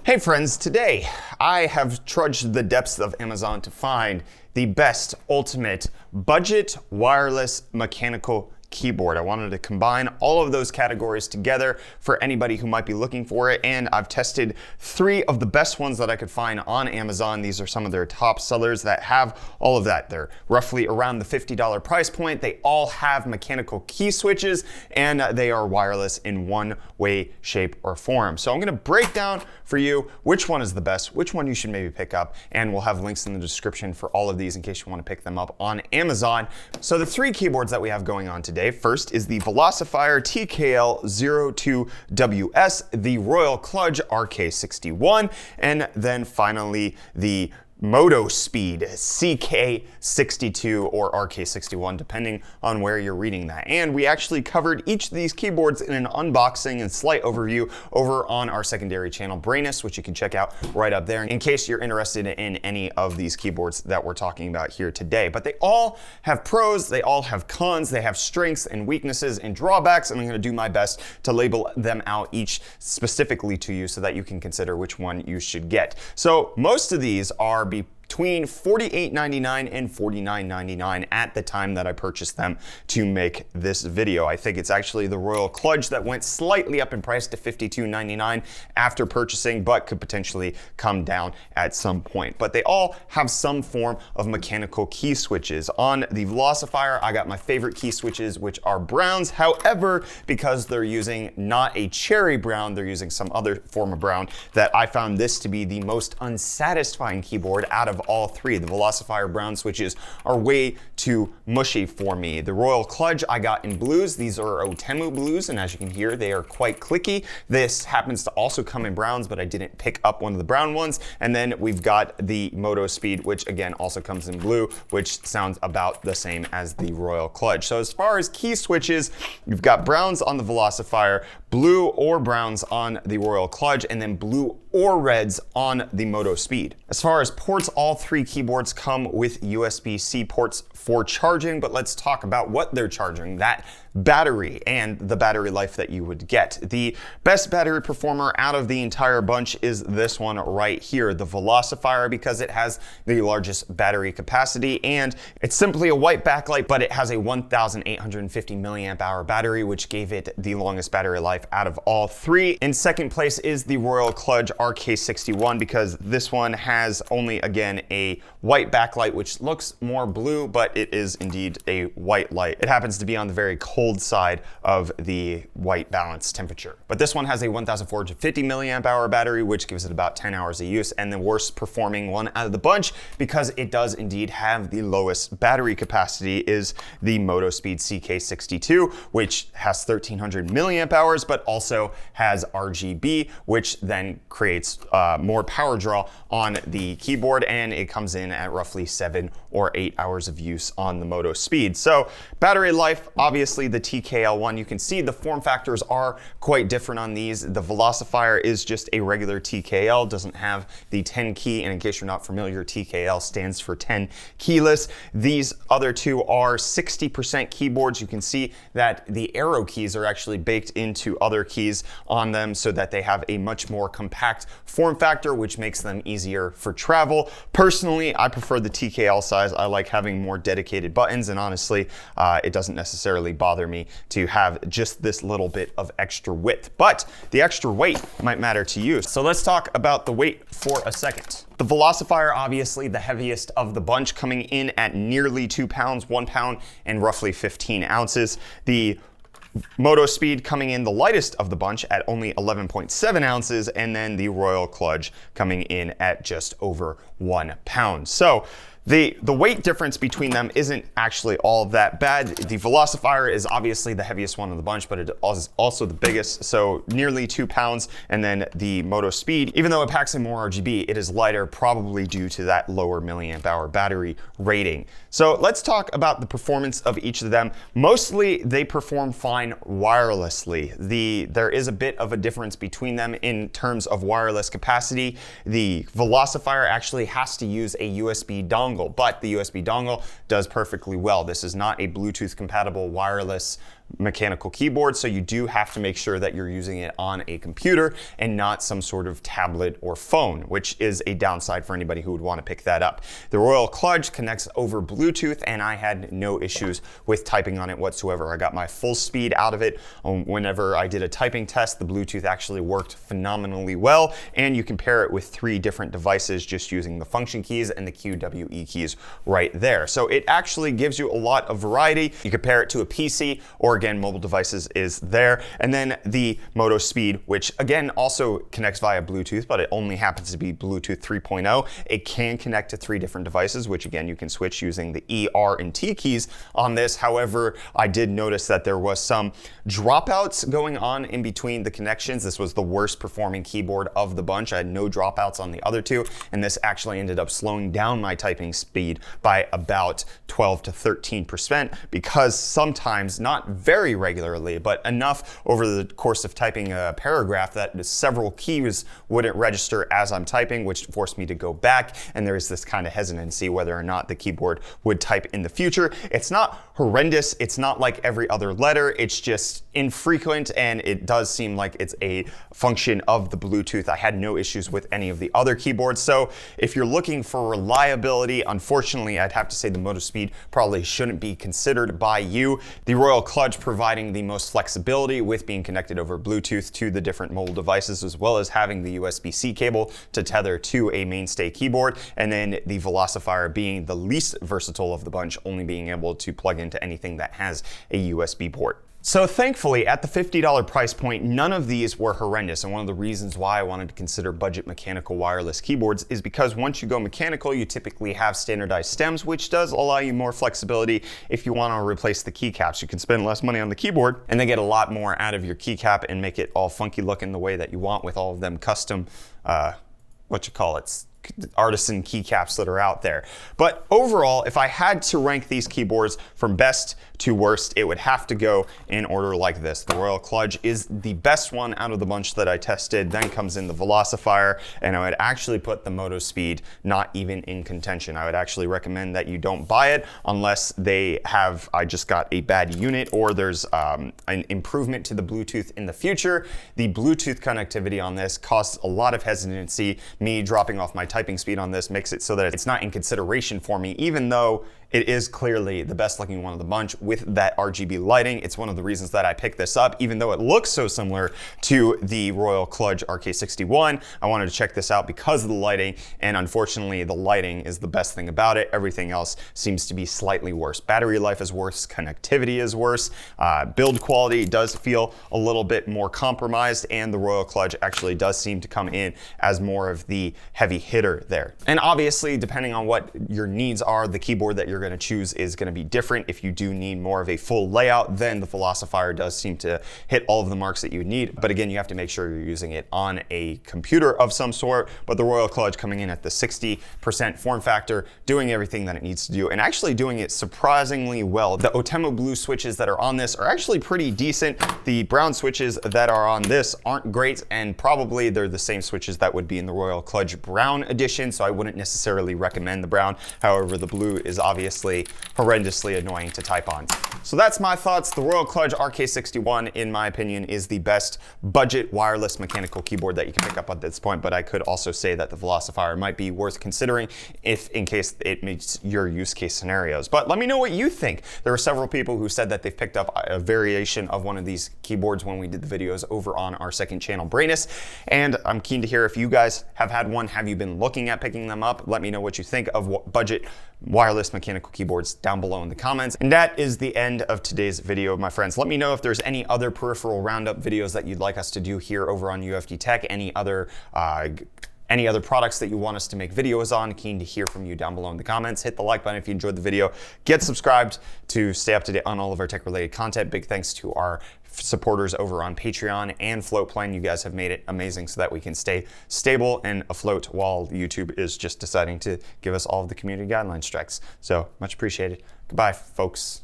Hey friends, today I have trudged the depths of Amazon to find the best ultimate budget wireless mechanical keyboard. I wanted to combine all of those categories together for anybody who might be looking for it, and I've tested 3 of the best ones that I could find on Amazon. These are some of their top sellers that have all of that. They're roughly around the $50 price point. They all have mechanical key switches, and they are wireless in one way, shape, or form. So I'm gonna break down for you which one is the best, which one you should maybe pick up, and we'll have links in the description for all of these in case you want to pick them up on Amazon. So the 3 keyboards that we have going on today, first is the Velocifier TKL02WS, the Royal Kludge RK61, and then finally the Moto Speed CK62 or RK61, depending on where you're reading that. And we actually covered each of these keyboards in an unboxing and slight overview over on our secondary channel, Brainus, which you can check out right up there in case you're interested in any of these keyboards that we're talking about here today. But they all have pros, they all have cons, they have strengths and weaknesses and drawbacks, and I'm gonna do my best to label them out each specifically to you so that you can consider which one you should get. So most of these are between $48.99 and $49.99 at the time that I purchased them to make this video. I think it's actually the Royal Kludge that went slightly up in price to $52.99 after purchasing, but could potentially come down at some point. But they all have some form of mechanical key switches. On the Velocifier, I got my favorite key switches, which are browns. However, because they're using not a cherry brown, they're using some other form of brown, that I found this to be the most unsatisfying keyboard out of all 3. The Velocifier brown switches are way too mushy for me. The Royal Kludge I got in blues. These are Otemu blues, and as you can hear, they are quite clicky. This happens to also come in browns, but I didn't pick up one of the brown ones. And then we've got the Moto Speed, which again also comes in blue, which sounds about the same as the Royal Kludge. So as far as key switches, you've got browns on the Velocifier, blue or browns on the Royal Kludge, and then blue or reds on the Moto Speed. As far as ports, all 3 keyboards come with USB-C ports for charging, but let's talk about what they're charging, that battery and the battery life that you would get. The best battery performer out of the entire bunch is this one right here, the Velocifier, because it has the largest battery capacity, and it's simply a white backlight, but it has a 1,850 milliamp hour battery, which gave it the longest battery life out of all 3. In second place is the Royal Kludge RK61, because this one has only, again, a white backlight, which looks more blue, but it is indeed a white light. It happens to be on the very cold side of the white balance temperature. But this one has a 1,450 milliamp hour battery, which gives it about 10 hours of use, and the worst performing one out of the bunch, because it does indeed have the lowest battery capacity, is the Moto Speed CK62, which has 1,300 milliamp hours, but also has RGB, which then creates more power draw on the keyboard, and it comes in at roughly 7 or 8 hours of use on the Moto Speed. So battery life, obviously the TKL one, you can see the form factors are quite different on these. The Velocifier is just a regular TKL, doesn't have the 10 key, and in case you're not familiar, TKL stands for 10 keyless. These other 2 are 60% keyboards. You can see that the arrow keys are actually baked into other keys on them so that they have a much more compact form factor, which makes them easier for travel. Personally, I prefer the TKL size. I like having more dedicated buttons, and honestly, it doesn't necessarily bother me to have just this little bit of extra width, but the extra weight might matter to you. So let's talk about the weight for a second. The Velocifier, obviously the heaviest of the bunch, coming in at nearly 2 pounds, 1 pound and roughly 15 ounces. The Moto Speed coming in the lightest of the bunch at only 11.7 ounces, and then the Royal Kludge coming in at just over 1 pound. So the weight difference between them isn't actually all that bad. The Velocifier is obviously the heaviest one of the bunch, but it is also the biggest, so nearly 2 pounds. And then the Moto Speed, even though it packs in more RGB, it is lighter, probably due to that lower milliamp hour battery rating. So let's talk about the performance of each of them. Mostly they perform fine wirelessly. There is a bit of a difference between them in terms of wireless capacity. The Velocifier actually has to use a USB dongle, but the USB dongle does perfectly well. This is not a Bluetooth compatible wireless mechanical keyboard, so you do have to make sure that you're using it on a computer and not some sort of tablet or phone, which is a downside for anybody who would want to pick that up. The Royal Kludge connects over Bluetooth, and I had no issues with typing on it whatsoever. I got my full speed out of it. Whenever I did a typing test, the Bluetooth actually worked phenomenally well, and you can pair it with 3 different devices just using the function keys and the QWE keys right there. So it actually gives you a lot of variety. You can pair it to a PC, or again, mobile devices is there. And then the Moto Speed, which again also connects via Bluetooth, but it only happens to be Bluetooth 3.0. It can connect to 3 different devices, which again, you can switch using the E, R, and T keys on this. However, I did notice that there was some dropouts going on in between the connections. This was the worst performing keyboard of the bunch. I had no dropouts on the other 2, and this actually ended up slowing down my typing speed by about 12 to 13%, because sometimes, not very regularly, but enough over the course of typing a paragraph that several keys wouldn't register as I'm typing, which forced me to go back, and there is this kind of hesitancy whether or not the keyboard would type in the future. It's not horrendous. It's not like every other letter. It's just infrequent, and it does seem like it's a function of the Bluetooth. I had no issues with any of the other keyboards. So if you're looking for reliability, unfortunately, I'd have to say the Moto Speed probably shouldn't be considered by you. The Royal Kludge providing the most flexibility with being connected over Bluetooth to the different mobile devices, as well as having the USB-C cable to tether to a mainstay keyboard, and then the Velocifier being the least versatile of the bunch, only being able to plug into anything that has a USB port. So thankfully, at the $50 price point, none of these were horrendous. And one of the reasons why I wanted to consider budget mechanical wireless keyboards is because once you go mechanical, you typically have standardized stems, which does allow you more flexibility if you want to replace the keycaps. You can spend less money on the keyboard and then get a lot more out of your keycap and make it all funky looking the way that you want with all of them custom, artisan keycaps that are out there. But overall, if I had to rank these keyboards from best to worst, it would have to go in order like this. The Royal Kludge is the best one out of the bunch that I tested. Then comes in the Velocifier, and I would actually put the Moto Speed not even in contention. I would actually recommend that you don't buy it unless they have, I just got a bad unit, or there's an improvement to the Bluetooth in the future. The Bluetooth connectivity on this costs a lot of hesitancy. Me dropping off my typing speed on this makes it so that it's not in consideration for me, even though it is clearly the best looking one of the bunch with that RGB lighting. It's one of the reasons that I picked this up, even though it looks so similar to the Royal Kludge RK61. I wanted to check this out because of the lighting, and unfortunately the lighting is the best thing about it. Everything else seems to be slightly worse. Battery life is worse, connectivity is worse, build quality does feel a little bit more compromised, and the Royal Kludge actually does seem to come in as more of the heavy hitter there. And obviously, depending on what your needs are, the keyboard that you're going to choose is going to be different. If you do need more of a full layout, then the Velocifier does seem to hit all of the marks that you need. But again, you have to make sure you're using it on a computer of some sort. But the Royal Kludge coming in at the 60% form factor, doing everything that it needs to do, and actually doing it surprisingly well. The Otemo blue switches that are on this are actually pretty decent. The brown switches that are on this aren't great, and probably they're the same switches that would be in the Royal Kludge Brown edition, so I wouldn't necessarily recommend the brown. However, the blue is obviously horrendously annoying to type on. So that's my thoughts. The Royal Kludge RK61, in my opinion, is the best budget wireless mechanical keyboard that you can pick up at this point, but I could also say that the Velocifier might be worth considering if in case it meets your use case scenarios. But let me know what you think. There were several people who said that they've picked up a variation of one of these keyboards when we did the videos over on our second channel, Brainus, and I'm keen to hear if you guys have had one. Have you been looking at picking them up? Let me know what you think of what budget wireless mechanical keyboards down below in the comments. And that is the end of today's video, my friends. Let me know if there's any other peripheral roundup videos that you'd like us to do here over on UFD Tech, any other products that you want us to make videos on. Keen to hear from you down below in the comments. Hit the like button if you enjoyed the video. Get subscribed to stay up to date on all of our tech related content. Big thanks to our supporters over on Patreon and Floatplane. You guys have made it amazing so that we can stay stable and afloat while YouTube is just deciding to give us all of the community guideline strikes. So much appreciated. Goodbye, folks.